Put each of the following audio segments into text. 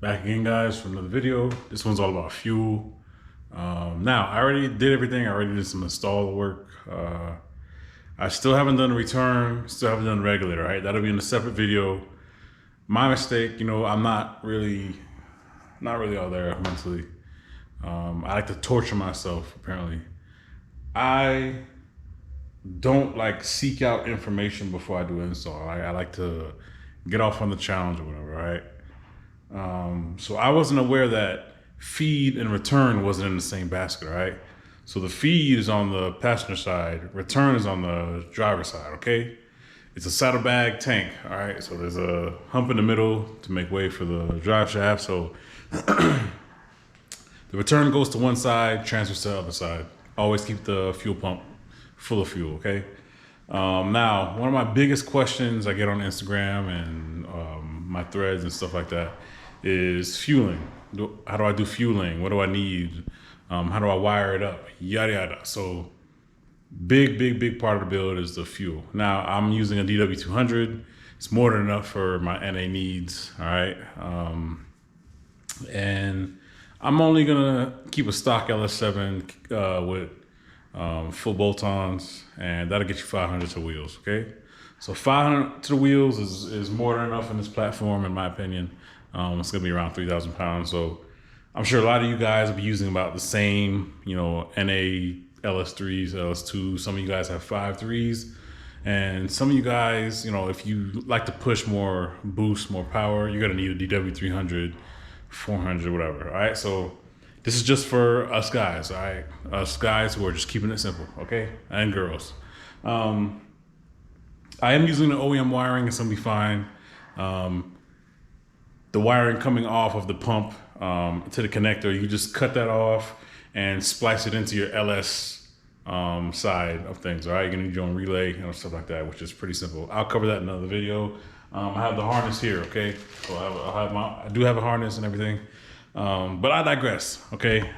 Back again, guys, for another video. This one's all about fuel. Now, I already did everything. I already did some install work. I still haven't done the return, still haven't done the regulator, right? That'll be in a separate video. My mistake, you know, I'm not really all there mentally. I like to torture myself, apparently. I don't like seek out information before I do install. I like to get off on the challenge or whatever, right? So I wasn't aware that feed and return wasn't in the same basket, right? So the feed is on the passenger side, return is on the driver's side, okay? It's a saddlebag tank, all right? So there's a hump in the middle to make way for the drive shaft. So the return goes to one side, transfers to the other side. Always keep the fuel pump full of fuel, okay? Now, one of my biggest questions I get on Instagram and my threads and stuff like that is fueling. How do I do fueling? What do I need? How do I wire it up? Yada, yada. So big part of the build is the fuel. Now, I'm using a DW200. It's more than enough for my NA needs, all right? And I'm only gonna keep a stock LS7 with full bolt-ons, and that'll get you 500 to the wheels, okay? So 500 to the wheels is more than enough in this platform, in my opinion. It's gonna be around 3,000 pounds. So I'm sure a lot of you guys will be using about the same, you know, NA LS3s, LS2s. Some of you guys have 5.3s. And some of you guys, you know, if you like to push more boost, more power, you're gonna need a DW300, 400, whatever, all right? So this is just for us guys, all right? Us guys who are just keeping it simple, okay? And girls. I am using the OEM wiring, it's gonna be fine. The wiring coming off of the pump to the connector, you just cut that off and splice it into your LS side of things, all right? You're gonna need your own relay and stuff like that, which is pretty simple. I'll cover that in another video. I have the harness here, okay? So I do have a harness and everything, but I digress, okay?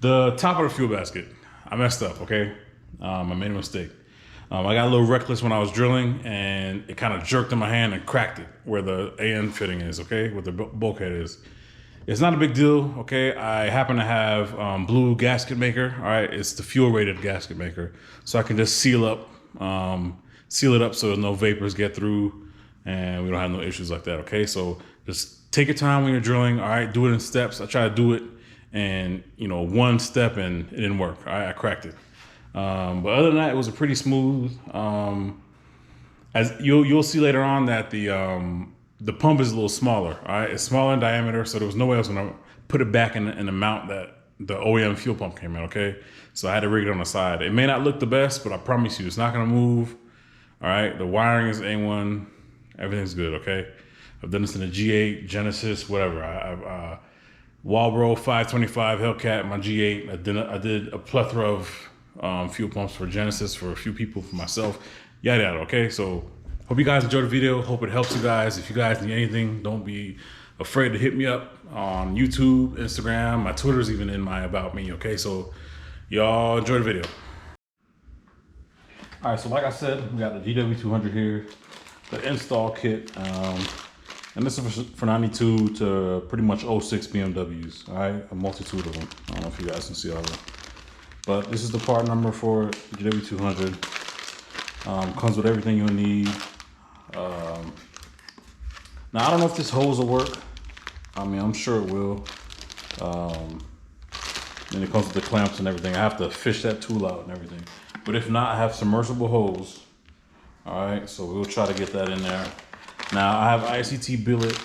The top of the fuel basket, I messed up, okay? I made a mistake. I got a little reckless when I was drilling, and it kind of jerked in my hand and cracked it where the AN fitting is, okay? Where the bulkhead is. It's not a big deal, okay? I happen to have blue gasket maker, all right? It's the fuel rated gasket maker. So I can just seal it up so no vapors get through and we don't have no issues like that, okay? So just take your time when you're drilling, all right? Do it in steps. I try to do it and, you know, one step and it didn't work, all right? I cracked it. But other than that, it was a pretty smooth. As you'll see later on that the pump is a little smaller. All right, it's smaller in diameter, so there was no way I was gonna put it back in the mount that the OEM fuel pump came in. Okay, so I had to rig it on the side. It may not look the best, but I promise you, it's not gonna move. All right, the wiring is A1. Everything's good. Okay, I've done this in a G8, Genesis, whatever. I've Walbro 525 Hellcat, my G8. I did a plethora of fuel pumps for Genesis, for a few people, for myself, yada yada, okay? So hope you guys enjoyed the video. Hope it helps you guys. If you guys need anything, don't be afraid to hit me up on YouTube, Instagram. My Twitter's even in my About Me, okay? So y'all enjoy the video. All right, so like I said, we got the DW200 here, the install kit, and this is for 92 to pretty much 06 BMWs, all right? A multitude of them. I don't know if you guys can see all of them. But this is the part number for the DW200. Comes with everything you'll need. Now, I don't know if this hose will work. I mean, I'm sure it will. Then it comes with the clamps and everything. I have to fish that tool out and everything. But if not, I have submersible hose. All right, so we'll try to get that in there. Now, I have ICT billet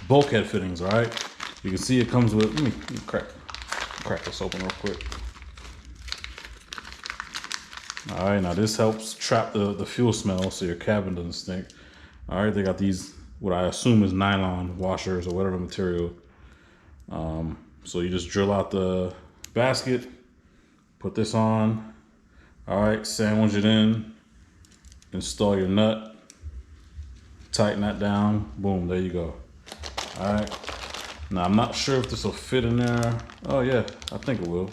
bulkhead fittings, all right? You can see it comes with, let me crack this open real quick. All right, now this helps trap the fuel smell so your cabin doesn't stink. All right, they got these, what I assume is nylon washers or whatever material. So you just drill out the basket, put this on. All right, sandwich it in, install your nut, tighten that down, boom, there you go. All right. Now, I'm not sure if this will fit in there. Oh yeah, I think it will.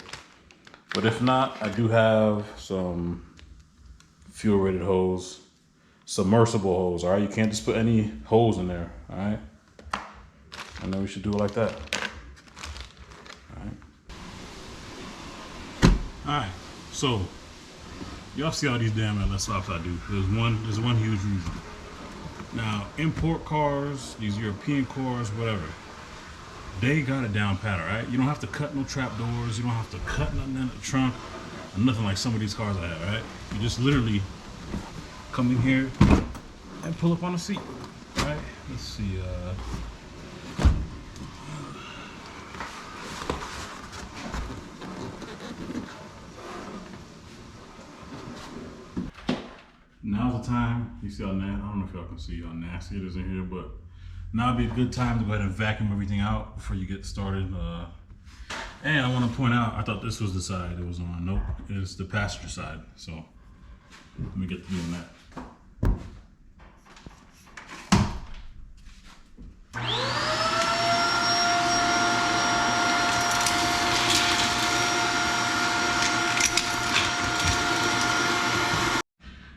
But if not, I do have some fuel rated hose. submersible hose. All right, you can't just put any hose in there. All right, and then we should do it like that. All right, so y'all see all these damn LS7s I do. There's one huge reason. Now, import cars, these European cars, whatever, they got it down pat, all right? You don't have to cut no trap doors. You don't have to cut nothing in the trunk, or nothing like some of these cars I have, right? You just literally come in here and pull up on the seat, right? Let's see. Now's the time. You see how I don't know if y'all can see how nasty it is in here, but now would be a good time to go ahead and vacuum everything out before you get started. And I want to point out, I thought this was the side it was on. Nope, it's the passenger side. So let me get to doing that.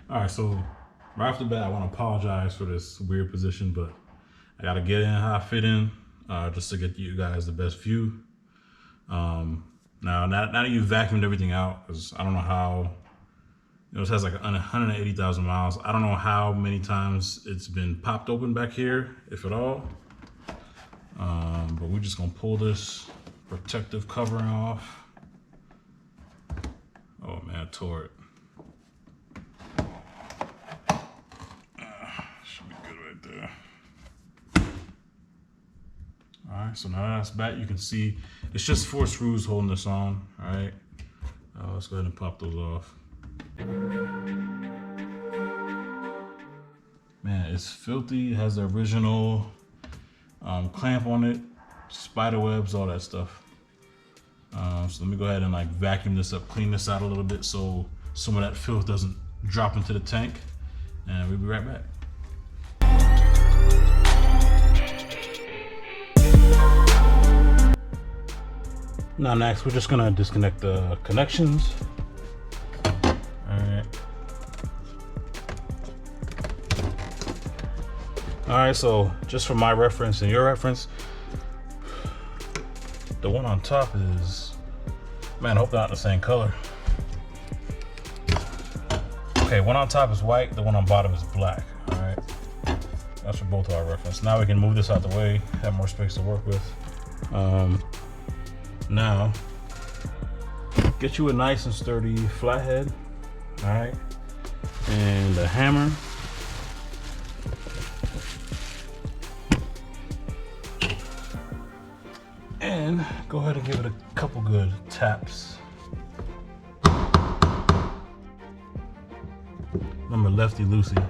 All right, so right off the bat, I want to apologize for this weird position, but I got to get in how I fit in just to get you guys the best view. Now that you've vacuumed everything out, because I don't know how, this has like 180,000 miles. I don't know how many times it's been popped open back here, if at all. But we're just going to pull this protective covering off. Oh man, I tore it. Should be good right there. All right, so now that's back. You can see it's just 4 screws holding this on. All right, let's go ahead and pop those off. Man, it's filthy. It has the original clamp on it, spider webs, all that stuff. So let me go ahead and like vacuum this up, clean this out a little bit so some of that filth doesn't drop into the tank, and we'll be right back. Now next, we're just gonna disconnect the connections. All right, so just for my reference and your reference, the one on top is, man, I hope they're not the same color. Okay, one on top is white, the one on bottom is black. All right, that's for both of our reference. Now we can move this out the way, have more space to work with. Now, get you a nice and sturdy flathead, all right, and a hammer. And go ahead and give it a couple good taps. Remember, lefty loosey.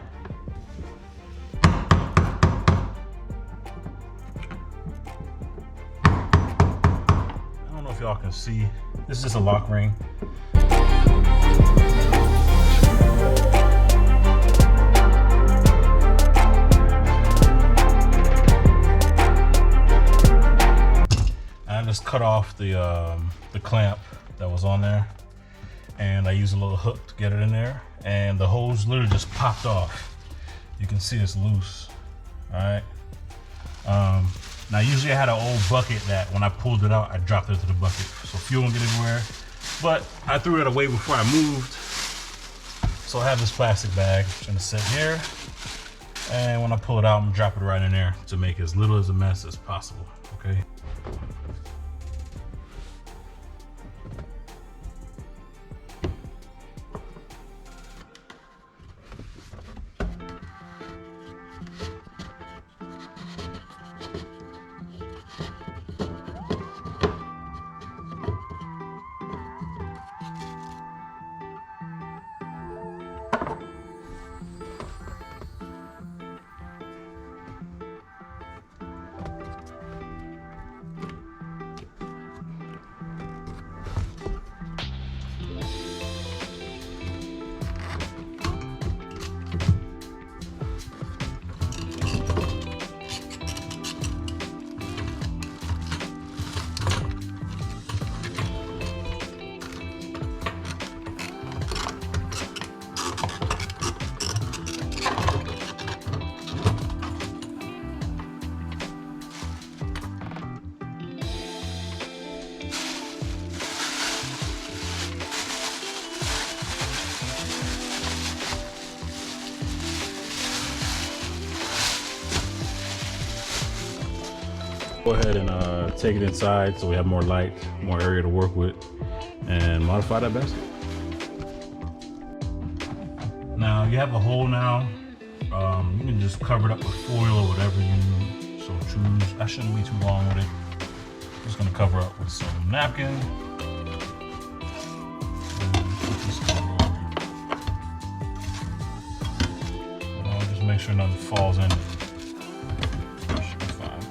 Y'all can see this is just a lock ring. I just cut off the clamp that was on there, and I used a little hook to get it in there, and the hose literally just popped off. You can see it's loose. All right. Now usually I had an old bucket that when I pulled it out, I dropped it into the bucket so fuel won't get everywhere. But I threw it away before I moved. So I have this plastic bag gonna sit here. And when I pull it out, I'm gonna drop it right in there to make as little as a mess as possible, okay? Go ahead and take it inside so we have more light, more area to work with, and modify that basket. Now you have a hole now. You can just cover it up with foil or whatever you so choose. I shouldn't be too long with it. Just gonna cover up with some napkin. Just make sure nothing falls in. Should be fine.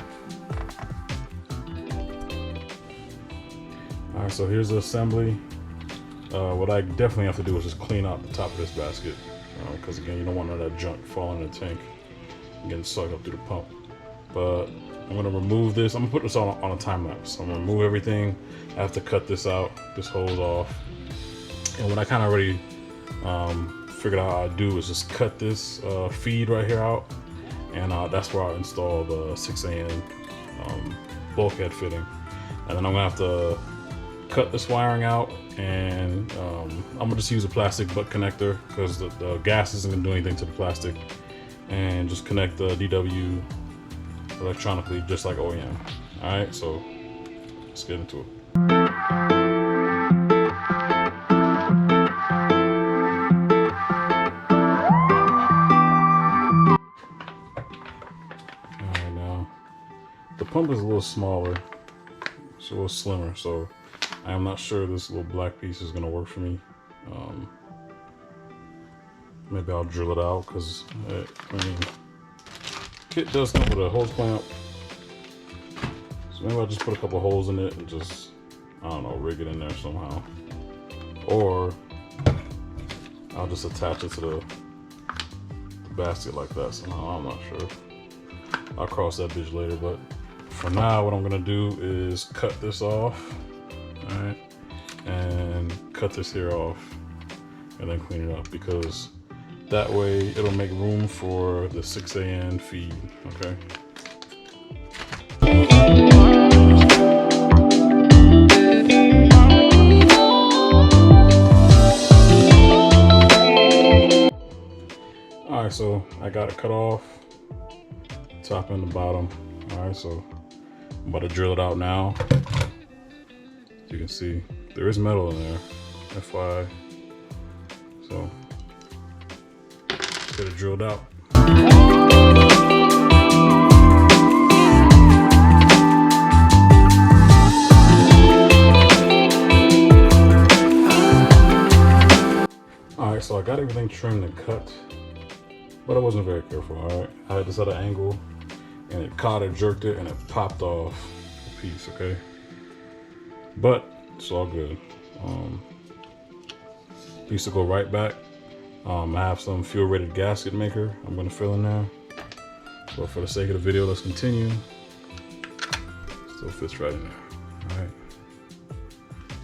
All right, so here's the assembly. What I definitely have to do is just clean out the top of this basket, because again, you don't want none of that junk falling in the tank and getting sucked up through the pump. But I'm gonna remove this. I'm gonna put this on a time lapse. I'm gonna remove everything. I have to cut this out, this hose off. And what I kind of already figured out how to do is just cut this feed right here out, and that's where I'll install the 6An bulkhead fitting. And then I'm gonna have to cut this wiring out, and I'm gonna just use a plastic butt connector because the gas isn't gonna do anything to the plastic, and just connect the DW electronically just like OEM. All right, so let's get into it. All right, now the pump is a little smaller, it's a little slimmer, so I am not sure this little black piece is gonna work for me. Maybe I'll drill it out, because I mean, kit does come with a hose clamp, so maybe I'll just put a couple holes in it and just, I don't know, rig it in there somehow, or I'll just attach it to the basket like that somehow. I'm not sure. I'll cross that bitch later, but for now, what I'm gonna do is cut this off. All right, and cut this here off, and then clean it up, because that way it'll make room for the 6An feed. Okay. All right, so I got it cut off, top and the bottom. All right, so I'm about to drill it out now. You can see there is metal in there, FYI. So get it drilled out. All right, so I got everything trimmed and cut, but I wasn't very careful. All right, I had this at an angle, and it caught it, jerked it, and it popped off a piece. Okay. But it's all good. Piece to go right back. I have some fuel rated gasket maker I'm gonna fill in there. But for the sake of the video, let's continue. Still fits right in there. All right.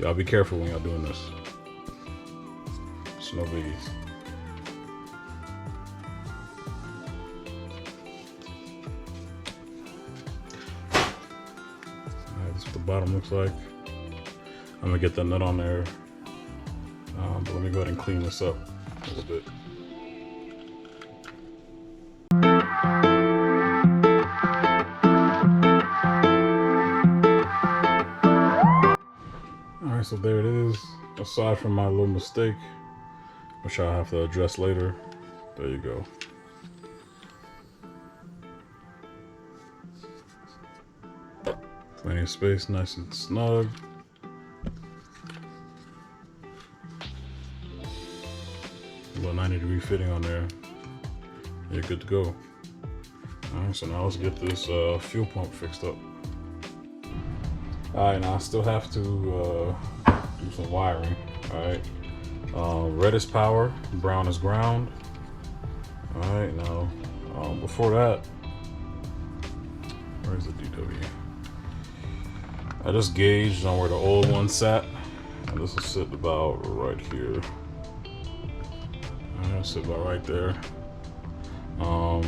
Y'all be careful when y'all doing this. It's no biggies. All right, this is what the bottom looks like. I'm gonna get the nut on there, but let me go ahead and clean this up a little bit. All right, so there it is. Aside from my little mistake, which I'll have to address later, there you go. Plenty of space, nice and snug. A little 90-degree fitting on there. You're good to go. All right, so now let's get this fuel pump fixed up. All right, now I still have to do some wiring. All right, red is power, brown is ground. All right, now before that, where's the DW? I just gauged on where the old one sat, and this will sit about right here. I'll sit about right there. I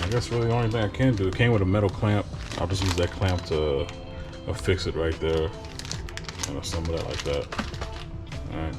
guess really the only thing I can do, it came with a metal clamp. I'll just use that clamp to fix it right there, and assemble that like that. All right.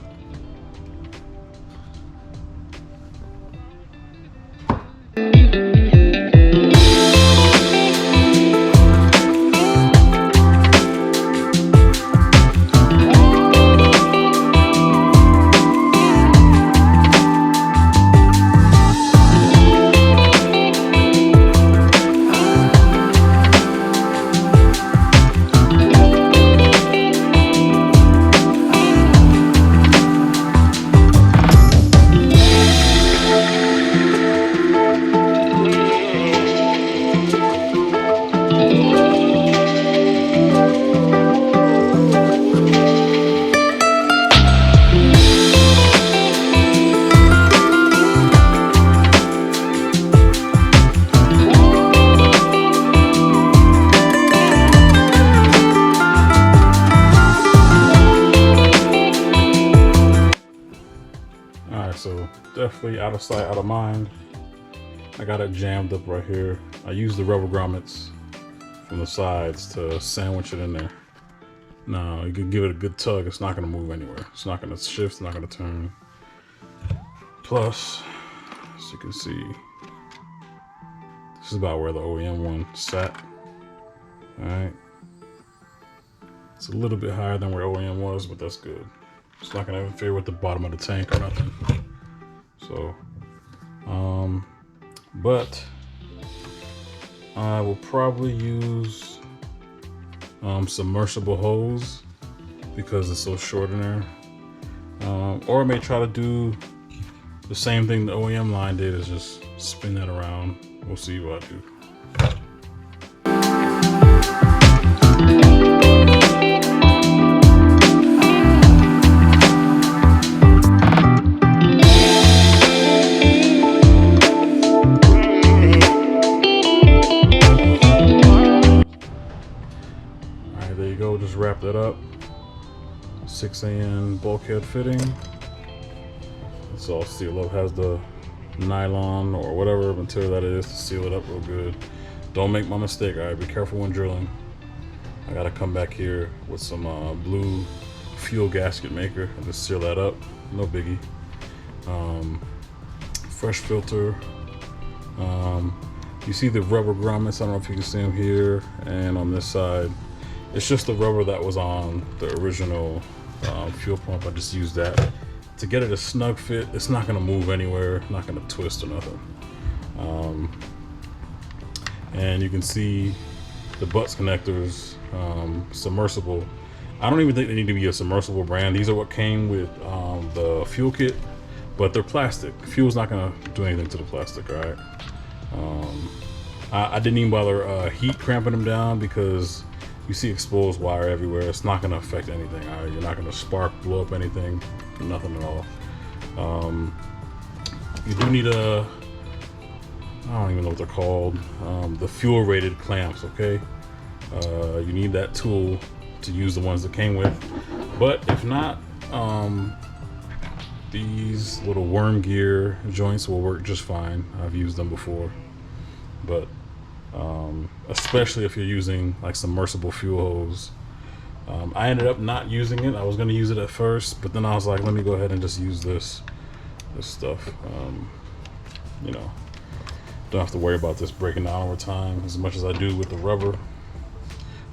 basically out of sight, out of mind. I got it jammed up right here. I use the rubber grommets from the sides to sandwich it in there. Now you can give it a good tug. It's not going to move anywhere. It's not going to shift. It's not going to turn. Plus, as you can see, this is about where the OEM one sat. All right. It's a little bit higher than where OEM was, but that's good. It's not going to interfere with the bottom of the tank or nothing. So, but I will probably use submersible hose because it's so short in there. Or I may try to do the same thing the OEM line did, is just spin that around. We'll see what I do. There you go, just wrap that up. 6An bulkhead fitting. It's all sealed up, has the nylon or whatever material that is to seal it up real good. Don't make my mistake, all right? Be careful when drilling. I gotta come back here with some blue fuel gasket maker and just seal that up, no biggie. Fresh filter. You see the rubber grommets, I don't know if you can see them here and on this side. It's just the rubber that was on the original fuel pump. I just used that to get it a snug fit. It's not gonna move anywhere, not gonna twist or nothing. And you can see the butts connectors, submersible. I don't even think they need to be a submersible brand. These are what came with the fuel kit, but they're plastic. Fuel's not gonna do anything to the plastic, all right? I didn't even bother heat cramping them down because you see exposed wire everywhere. It's not going to affect anything. All right? You're not going to spark, blow up anything, nothing at all. You do need I don't even know what they're called, the fuel rated clamps, okay? You need that tool to use the ones that came with. But if not, these little worm gear joints will work just fine. I've used them before. But especially if you're using like submersible fuel hose. I ended up not using it. I was going to use it at first, but then I was like, let me go ahead and just use this stuff. You know, don't have to worry about this breaking down over time as much as I do with the rubber.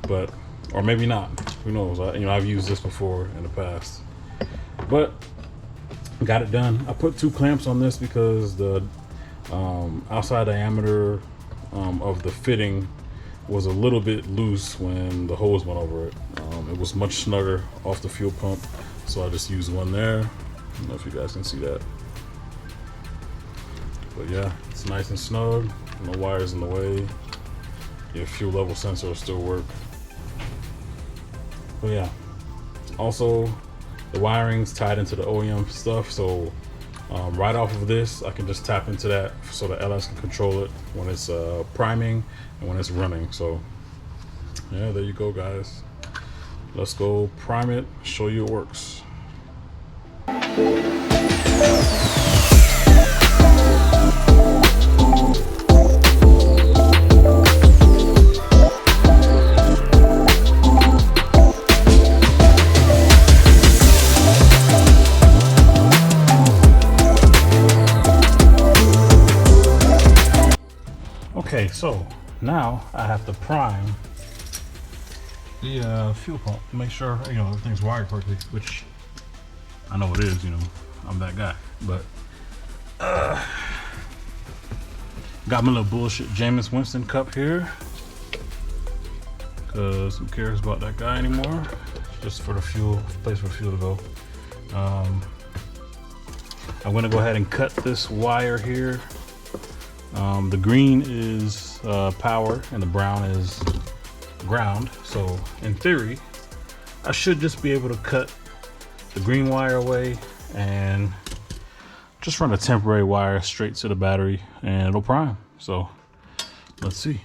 But, or maybe not. Who knows? I've used this before in the past. But got it done. I put 2 clamps on this because the outside diameter of the fitting was a little bit loose when the hose went over it. It was much snugger off the fuel pump, so I just used one there. I don't know if you guys can see that, but yeah, it's nice and snug, no wires in the way. Your fuel level sensor will still work. But yeah, also the wiring's tied into the OEM stuff, so right off of this, I can just tap into that so the LS can control it when it's priming and when it's running. So yeah, there you go, guys. Let's go prime it, show you it works. Okay, so now I have to prime the fuel pump to make sure everything's wired correctly, which I know it is. I'm that guy. But got my little bullshit Jameis Winston cup here because who cares about that guy anymore? Just for the fuel, place for fuel to go. I'm gonna go ahead and cut this wire here. The green is power and the brown is ground. So in theory, I should just be able to cut the green wire away and just run a temporary wire straight to the battery and it'll prime. So let's see.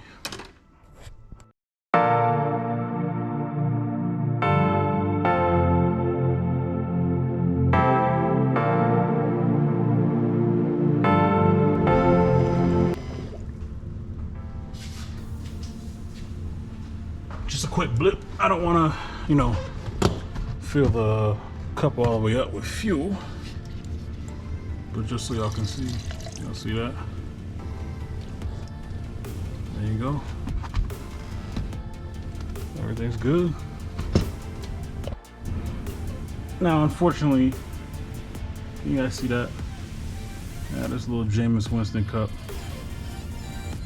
quick blip. I don't want to, you know, fill the cup all the way up with fuel, but just so y'all can see, y'all see that? There you go. Everything's good. Now, unfortunately, you guys see that? Yeah, this little Jameis Winston cup.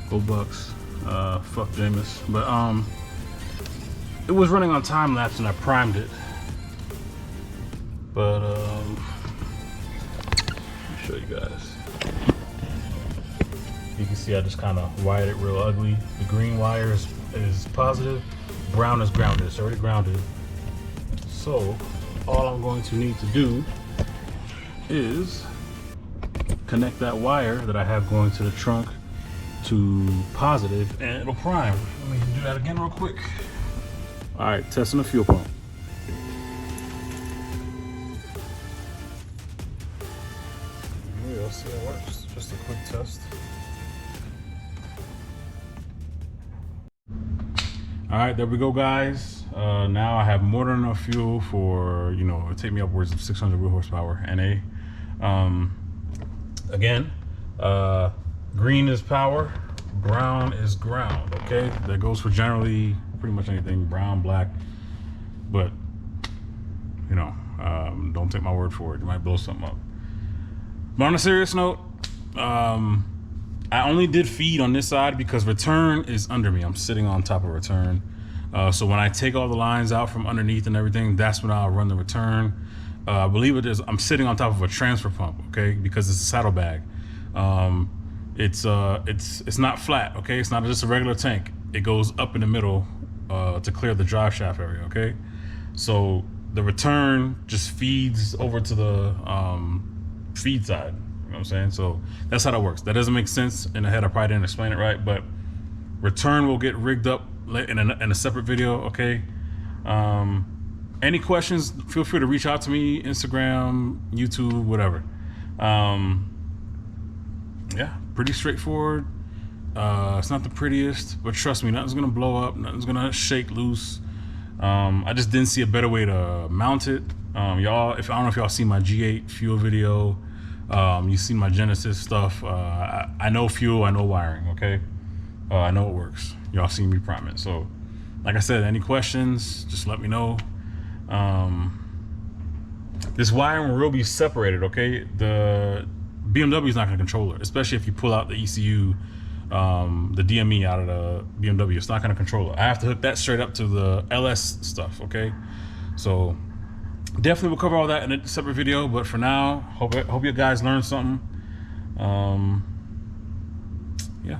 Go Bucks. Fuck Jameis. But it was running on time lapse and I primed it. But let me show you guys. You can see I just kind of wired it real ugly. The green wire is positive, brown is grounded. It's already grounded. So all I'm going to need to do is connect that wire that I have going to the trunk to positive and it'll prime. Let me do that again real quick. All right, testing the fuel pump. Let's see how it works. Just a quick test. All right, there we go, guys. Now I have more than enough fuel for, you know, it'll take me upwards of 600 wheel horsepower NA. Again, green is power, brown is ground, okay? That goes for generally pretty much anything, brown, black, but, you know, don't take my word for it. You might blow something up. But on a serious note, I only did feed on this side because return is under me. I'm sitting on top of return. So when I take all the lines out from underneath and everything, that's when I'll run the return. I believe it is, I'm sitting on top of a transfer pump, okay? Because it's a saddlebag. It's not flat, okay? It's not just a regular tank. It goes up in the middle to clear the drive shaft area, okay? So the return just feeds over to the feed side. You know what I'm saying? So that's how that works. That doesn't make sense in the head. I probably didn't explain it right, but return will get rigged up in a separate video, okay? Any questions, feel free to reach out to me, Instagram, YouTube, whatever. Yeah, pretty straightforward. It's not the prettiest, but trust me, nothing's gonna blow up, nothing's gonna shake loose. I just didn't see a better way to mount it. Y'all, I don't know if y'all see my G8 fuel video, you see my Genesis stuff. I know fuel, I know wiring, okay? I know it works. Y'all see me prime it. So, like I said, any questions, just let me know. This wiring will be separated, okay? The BMW is not gonna control it, especially if you pull out the ECU, the DME out of the BMW. It's not gonna control it. I have to hook that straight up to the LS stuff, okay? So definitely we'll cover all that in a separate video, but for now, hope you guys learned something. Yeah.